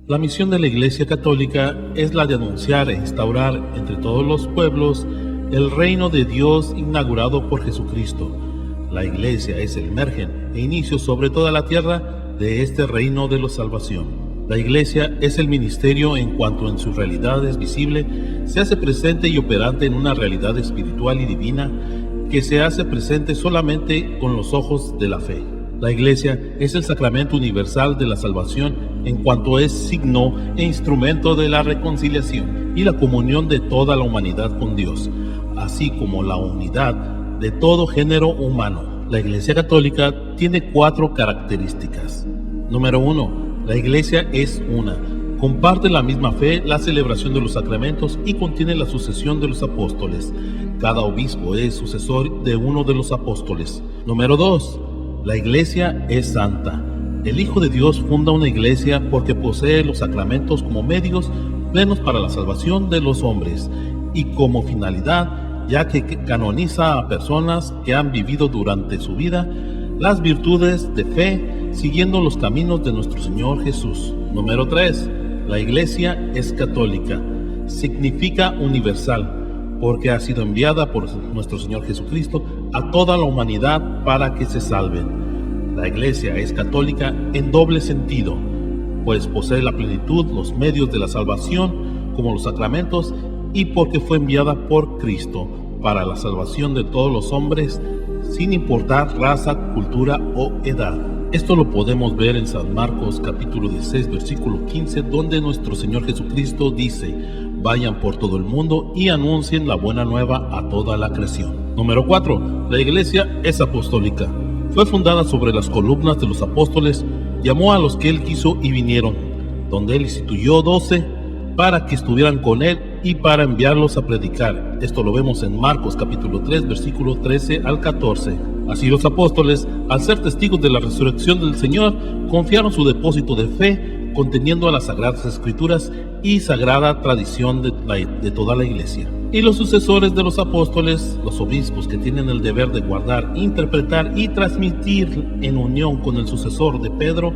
La misión de la Iglesia Católica es la de anunciar e instaurar entre todos los pueblos el reino de Dios inaugurado por Jesucristo. La Iglesia es el margen e inicio sobre toda la tierra de este reino de la salvación. La Iglesia es el ministerio en cuanto en su realidad es visible, se hace presente y operante en una realidad espiritual y divina que se hace presente solamente con los ojos de la fe. La Iglesia es el sacramento universal de la salvación en cuanto es signo e instrumento de la reconciliación y la comunión de toda la humanidad con Dios, así como la unidad de todo género humano. La Iglesia Católica tiene 4 características. Número 1. La Iglesia es una. Comparte la misma fe, la celebración de los sacramentos y contiene la sucesión de los apóstoles. Cada obispo es sucesor de uno de los apóstoles. Número 2. La Iglesia es santa. El Hijo de Dios funda una iglesia porque posee los sacramentos como medios plenos para la salvación de los hombres y como finalidad, ya que canoniza a personas que han vivido durante su vida las virtudes de fe, siguiendo los caminos de nuestro Señor Jesús. Número 3. La Iglesia es católica. Significa universal, porque ha sido enviada por nuestro Señor Jesucristo a toda la humanidad para que se salven. La Iglesia es católica en doble sentido, pues posee la plenitud, los medios de la salvación, como los sacramentos, y porque fue enviada por Cristo para la salvación de todos los hombres, sin importar raza, cultura o edad. Esto lo podemos ver en San Marcos capítulo 16, versículo 15, donde nuestro Señor Jesucristo dice: vayan por todo el mundo y anuncien la buena nueva a toda la creación. Número 4. La Iglesia es apostólica. Fue fundada sobre las columnas de los apóstoles, llamó a los que él quiso y vinieron, donde él instituyó 12 para que estuvieran con él y para enviarlos a predicar. Esto lo vemos en Marcos capítulo 3, versículo 13 al 14. Así los apóstoles, al ser testigos de la resurrección del Señor, confiaron su depósito de fe, conteniendo a las Sagradas Escrituras y sagrada tradición de toda la Iglesia. Y los sucesores de los apóstoles, los obispos que tienen el deber de guardar, interpretar y transmitir en unión con el sucesor de Pedro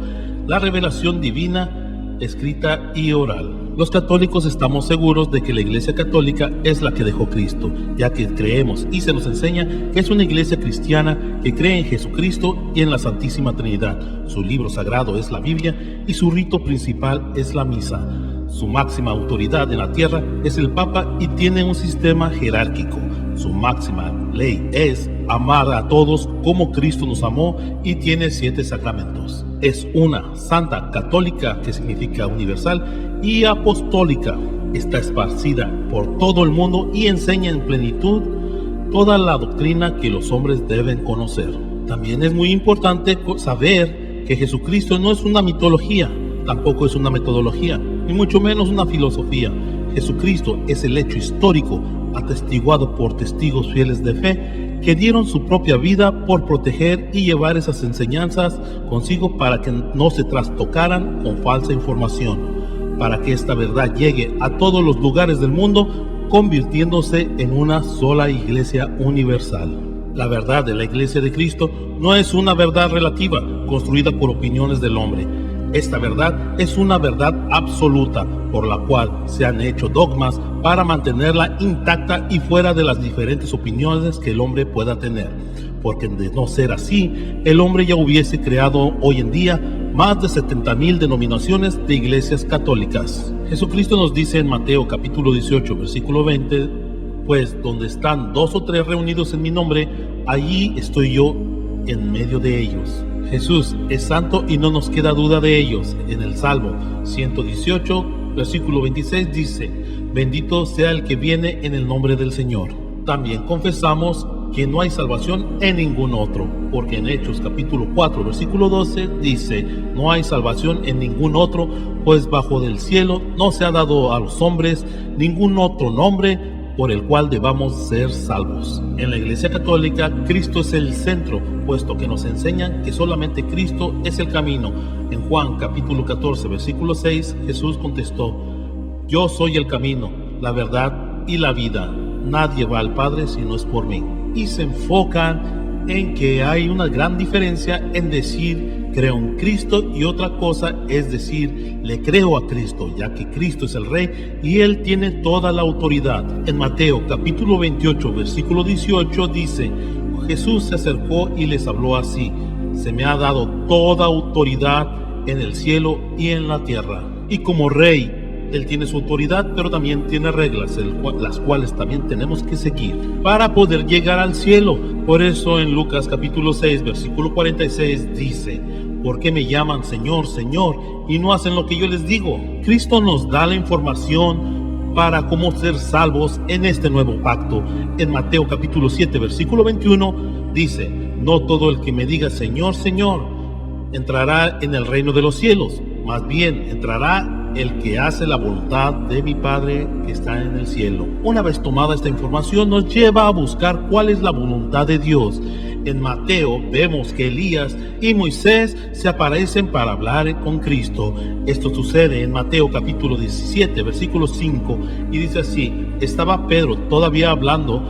la revelación divina, escrita y oral. Los católicos estamos seguros de que la Iglesia Católica es la que dejó Cristo, ya que creemos y se nos enseña que es una iglesia cristiana que cree en Jesucristo y en la Santísima Trinidad. Su libro sagrado es la Biblia y su rito principal es la misa. Su máxima autoridad en la tierra es el Papa y tiene un sistema jerárquico. Su máxima ley es amar a todos como Cristo nos amó y tiene 7 sacramentos. Es una santa católica, que significa universal, y apostólica. Está esparcida por todo el mundo y enseña en plenitud toda la doctrina que los hombres deben conocer. También es muy importante saber que Jesucristo no es una mitología, tampoco es una metodología, ni mucho menos una filosofía. Jesucristo es el hecho histórico atestiguado por testigos fieles de fe que dieron su propia vida por proteger y llevar esas enseñanzas consigo para que no se trastocaran con falsa información, para que esta verdad llegue a todos los lugares del mundo, convirtiéndose en una sola iglesia universal. La verdad de la Iglesia de Cristo no es una verdad relativa, construida por opiniones del hombre. Esta verdad es una verdad absoluta, por la cual se han hecho dogmas para mantenerla intacta y fuera de las diferentes opiniones que el hombre pueda tener. Porque de no ser así, el hombre ya hubiese creado hoy en día más de 70,000 denominaciones de iglesias católicas. Jesucristo nos dice en Mateo capítulo 18, versículo 20, pues donde están 2 o 3 reunidos en mi nombre, allí estoy yo en medio de ellos. Jesús es santo y no nos queda duda de ellos. En el Salmo 118, versículo 26 dice: bendito sea el que viene en el nombre del Señor. También confesamos que no hay salvación en ningún otro, porque en Hechos capítulo 4, versículo 12 dice: no hay salvación en ningún otro, pues bajo del cielo no se ha dado a los hombres ningún otro nombre por el cual debamos ser salvos. En la Iglesia Católica, Cristo es el centro, puesto que nos enseñan que solamente Cristo es el camino. En Juan capítulo 14, versículo 6, Jesús contestó: yo soy el camino, la verdad y la vida. Nadie va al Padre si no es por mí. Y se enfocan en que hay una gran diferencia en decir creo en Cristo, y otra cosa es decir, le creo a Cristo, ya que Cristo es el Rey y Él tiene toda la autoridad. En Mateo capítulo 28, versículo 18 dice: Jesús se acercó y les habló así: se me ha dado toda autoridad en el cielo y en la tierra. Y como Rey, Él tiene su autoridad, pero también tiene reglas, las cuales también tenemos que seguir para poder llegar al cielo. Por eso en Lucas capítulo 6, versículo 46 dice: ¿por qué me llaman Señor, Señor, y no hacen lo que yo les digo? Cristo nos da la información para cómo ser salvos en este nuevo pacto. En Mateo capítulo 7, versículo 21 dice: no todo el que me diga Señor, Señor, entrará en el reino de los cielos, más bien entrará el que hace la voluntad de mi Padre que está en el cielo. Una vez tomada esta información, nos lleva a buscar cuál es la voluntad de Dios. En Mateo vemos que Elías y Moisés se aparecen para hablar con Cristo. Esto sucede en Mateo capítulo 17, versículo 5, y dice así: estaba Pedro todavía hablando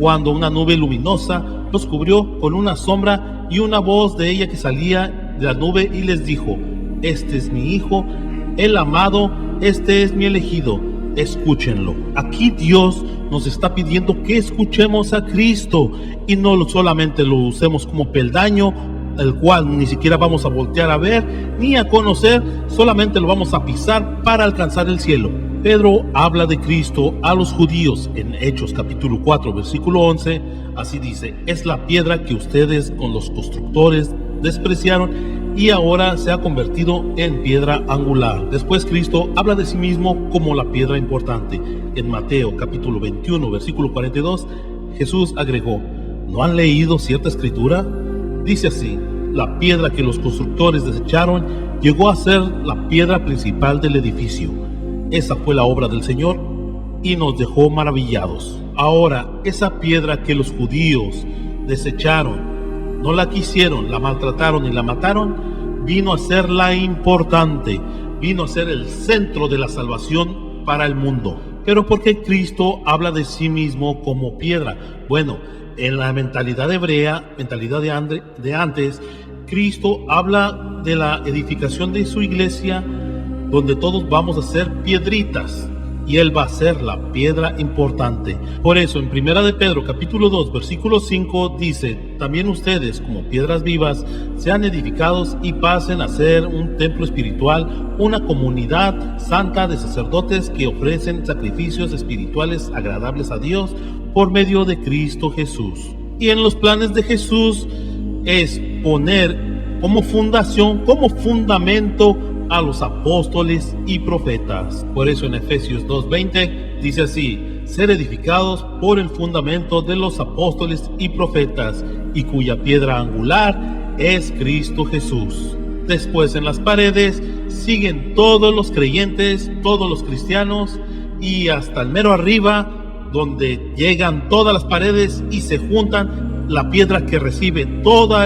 cuando una nube luminosa los cubrió con una sombra, y una voz de ella que salía de la nube y les dijo: este es mi Hijo, el amado, este es mi elegido, escúchenlo. Aquí Dios nos está pidiendo que escuchemos a Cristo y no solamente lo usemos como peldaño, el cual ni siquiera vamos a voltear a ver ni a conocer, solamente lo vamos a pisar para alcanzar el cielo. Pedro habla de Cristo a los judíos en Hechos capítulo 4, versículo 11, así dice: es la piedra que ustedes con los constructores despreciaron y ahora se ha convertido en piedra angular. Después Cristo habla de sí mismo como la piedra importante. En Mateo capítulo 21, versículo 42, Jesús agregó: ¿no han leído cierta escritura? Dice así: la piedra que los constructores desecharon llegó a ser la piedra principal del edificio. Esa fue la obra del Señor y nos dejó maravillados. Ahora, esa piedra que los judíos desecharon, no la quisieron, la maltrataron y la mataron, vino a ser la importante, vino a ser el centro de la salvación para el mundo. Pero ¿por qué Cristo habla de sí mismo como piedra? Bueno, en la mentalidad hebrea, mentalidad de antes, Cristo habla de la edificación de su iglesia, donde todos vamos a ser piedritas, y Él va a ser la piedra importante. Por eso en Primera de Pedro capítulo 2 versículo 5 dice: también ustedes como piedras vivas sean edificados y pasen a ser un templo espiritual, una comunidad santa de sacerdotes que ofrecen sacrificios espirituales agradables a Dios por medio de Cristo Jesús. Y en los planes de Jesús es poner como fundación, como fundamento a los apóstoles y profetas. Por eso en Efesios 2:20 dice así: ser edificados por el fundamento de los apóstoles y profetas, y cuya piedra angular es Cristo Jesús. Después en las paredes siguen todos los creyentes, todos los cristianos, y hasta el mero arriba, donde llegan todas las paredes y se juntan, la piedra que recibe todo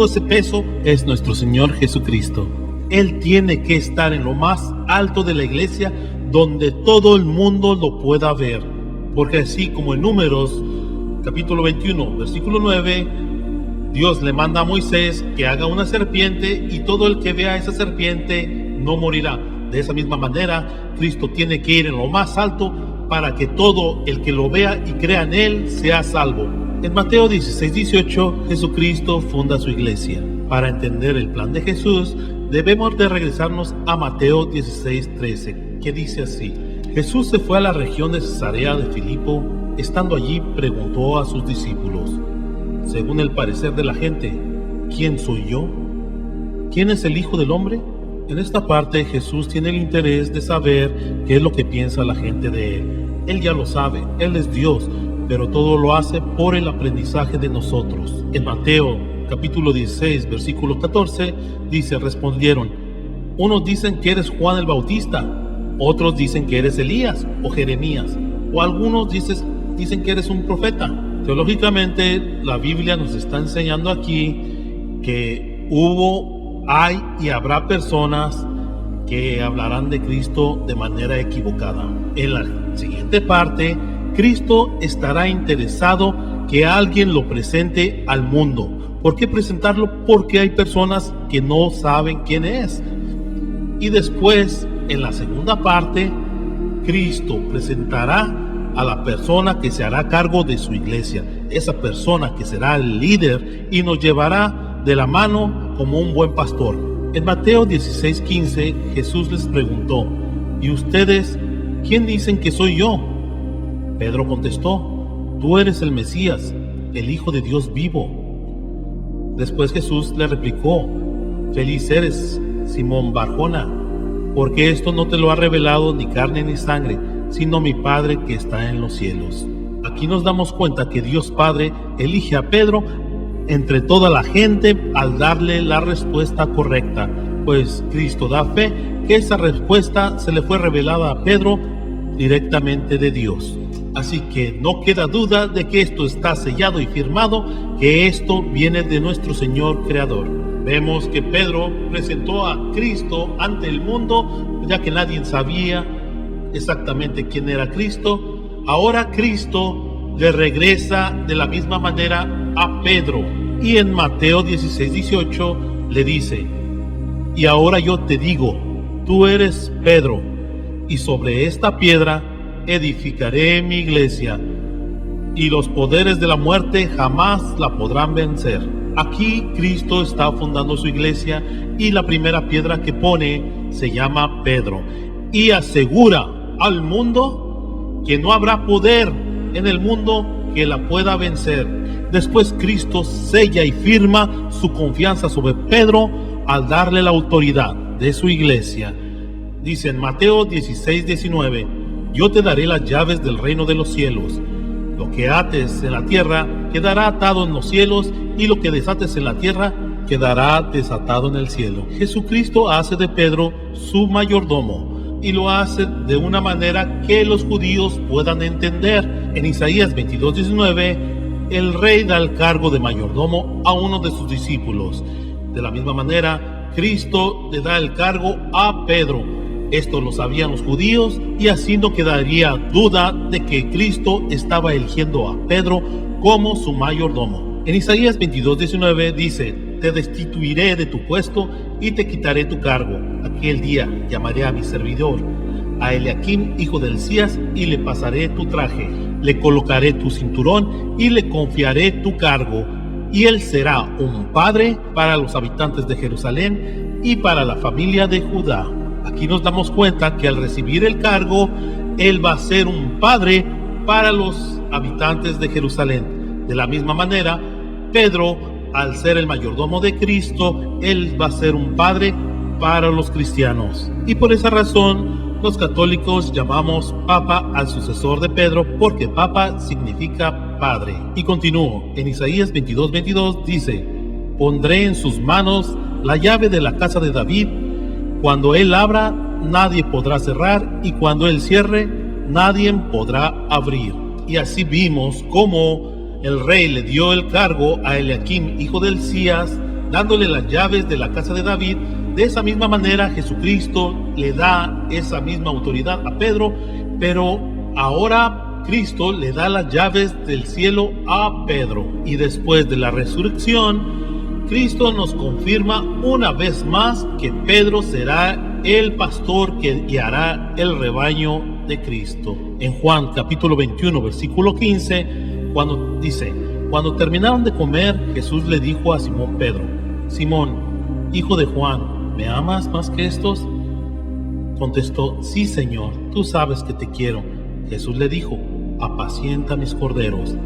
ese peso es nuestro Señor Jesucristo. Él tiene que estar en lo más alto de la iglesia, donde todo el mundo lo pueda ver. Porque así como en Números capítulo 21 versículo 9, Dios le manda a Moisés que haga una serpiente, y todo el que vea esa serpiente no morirá. De esa misma manera, Cristo tiene que ir en lo más alto para que todo el que lo vea y crea en Él sea salvo. En Mateo 16:18, Jesucristo funda su iglesia. Para entender el plan de Jesús, debemos de regresarnos a Mateo 16:13, que dice así: Jesús se fue a la región de Cesarea de Filipo. Estando allí, preguntó a sus discípulos, según el parecer de la gente: ¿quién soy yo? ¿Quién es el Hijo del Hombre? En esta parte Jesús tiene el interés de saber qué es lo que piensa la gente de Él. Él ya lo sabe, Él es Dios, pero todo lo hace por el aprendizaje de nosotros. En Mateo capítulo 16, versículo 14, dice: respondieron, unos dicen que eres Juan el Bautista, otros dicen que eres Elías o Jeremías, o algunos dicen que eres un profeta. Teológicamente, la Biblia nos está enseñando aquí que hay y habrá personas que hablarán de Cristo de manera equivocada. En la siguiente parte, Cristo estará interesado que alguien lo presente al mundo. ¿Por qué presentarlo? Porque hay personas que no saben quién es. Y después, en la segunda parte, Cristo presentará a la persona que se hará cargo de su iglesia, esa persona que será el líder y nos llevará de la mano como un buen pastor. En Mateo 16:15, Jesús les preguntó: ¿y ustedes quién dicen que soy yo? Pedro contestó: tú eres el Mesías, el Hijo de Dios vivo. Después Jesús le replicó: feliz eres, Simón Barjona, porque esto no te lo ha revelado ni carne ni sangre, sino mi Padre que está en los cielos. Aquí nos damos cuenta que Dios Padre elige a Pedro entre toda la gente al darle la respuesta correcta, pues Cristo da fe que esa respuesta se le fue revelada a Pedro directamente de Dios. Así que no queda duda de que esto está sellado y firmado, que esto viene de nuestro Señor Creador. Vemos que Pedro presentó a Cristo ante el mundo, ya que nadie sabía exactamente quién era Cristo. Ahora Cristo le regresa de la misma manera a Pedro. Y en Mateo 16:18 le dice: y ahora yo te digo, tú eres Pedro, y sobre esta piedra edificaré mi iglesia, y los poderes de la muerte jamás la podrán vencer. Aquí Cristo está fundando su iglesia y la primera piedra que pone se llama Pedro, y asegura al mundo que no habrá poder en el mundo que la pueda vencer. Después Cristo sella y firma su confianza sobre Pedro al darle la autoridad de su iglesia. Dice en Mateo 16:19: yo te daré las llaves del reino de los cielos. Lo que ates en la tierra quedará atado en los cielos, y lo que desates en la tierra quedará desatado en el cielo. Jesucristo hace de Pedro su mayordomo, y lo hace de una manera que los judíos puedan entender. En Isaías 22:19, el rey da el cargo de mayordomo a uno de sus discípulos. De la misma manera, Cristo le da el cargo a Pedro. Esto lo sabían los judíos, y así no quedaría duda de que Cristo estaba eligiendo a Pedro como su mayordomo. En Isaías 22:19 dice: te destituiré de tu puesto y te quitaré tu cargo. Aquel día llamaré a mi servidor, a Eliakim, hijo de Hilcías, y le pasaré tu traje. Le colocaré tu cinturón y le confiaré tu cargo. Y él será un padre para los habitantes de Jerusalén y para la familia de Judá. Aquí nos damos cuenta que al recibir el cargo, él va a ser un padre para los habitantes de Jerusalén. De la misma manera, Pedro, al ser el mayordomo de Cristo, él va a ser un padre para los cristianos. Y por esa razón, los católicos llamamos Papa al sucesor de Pedro, porque Papa significa padre. Y continúo, en Isaías 22:22 dice: pondré en sus manos la llave de la casa de David. Cuando él abra, nadie podrá cerrar, y cuando él cierre, nadie podrá abrir. Y así vimos cómo el rey le dio el cargo a Eliakim, hijo de Hilcías, dándole las llaves de la casa de David. De esa misma manera, Jesucristo le da esa misma autoridad a Pedro, pero ahora Cristo le da las llaves del cielo a Pedro. Y después de la resurrección, Cristo nos confirma una vez más que Pedro será el pastor que guiará el rebaño de Cristo. En Juan capítulo 21, versículo 15, cuando dice: cuando terminaron de comer, Jesús le dijo a Simón Pedro: Simón, hijo de Juan, ¿me amas más que estos? Contestó: sí, Señor, tú sabes que te quiero. Jesús le dijo: apacienta mis corderos.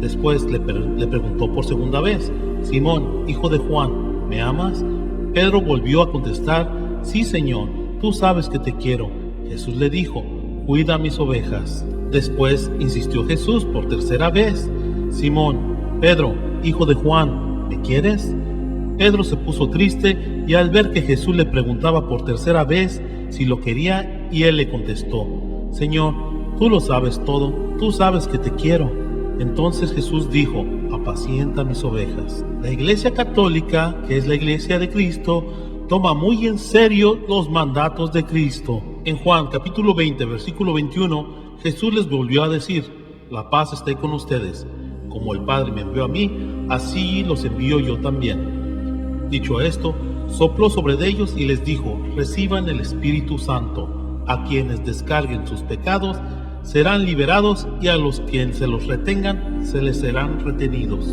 Después le preguntó por segunda vez: Simón, hijo de Juan, ¿me amas? Pedro volvió a contestar: sí, Señor, tú sabes que te quiero. Jesús le dijo: cuida mis ovejas. Después insistió Jesús por tercera vez: Simón, Pedro, hijo de Juan, ¿me quieres? Pedro se puso triste, y al ver que Jesús le preguntaba por tercera vez si lo quería, y él le contestó: Señor, tú lo sabes todo, tú sabes que te quiero. Entonces Jesús dijo: apacienta mis ovejas. La Iglesia Católica, que es la Iglesia de Cristo, toma muy en serio los mandatos de Cristo. En Juan capítulo 20, versículo 21, Jesús les volvió a decir: la paz esté con ustedes. Como el Padre me envió a mí, así los envío yo también. Dicho esto, sopló sobre ellos y les dijo: reciban el Espíritu Santo. A quienes descarguen sus pecados serán liberados, y a los que se los retengan se les serán retenidos.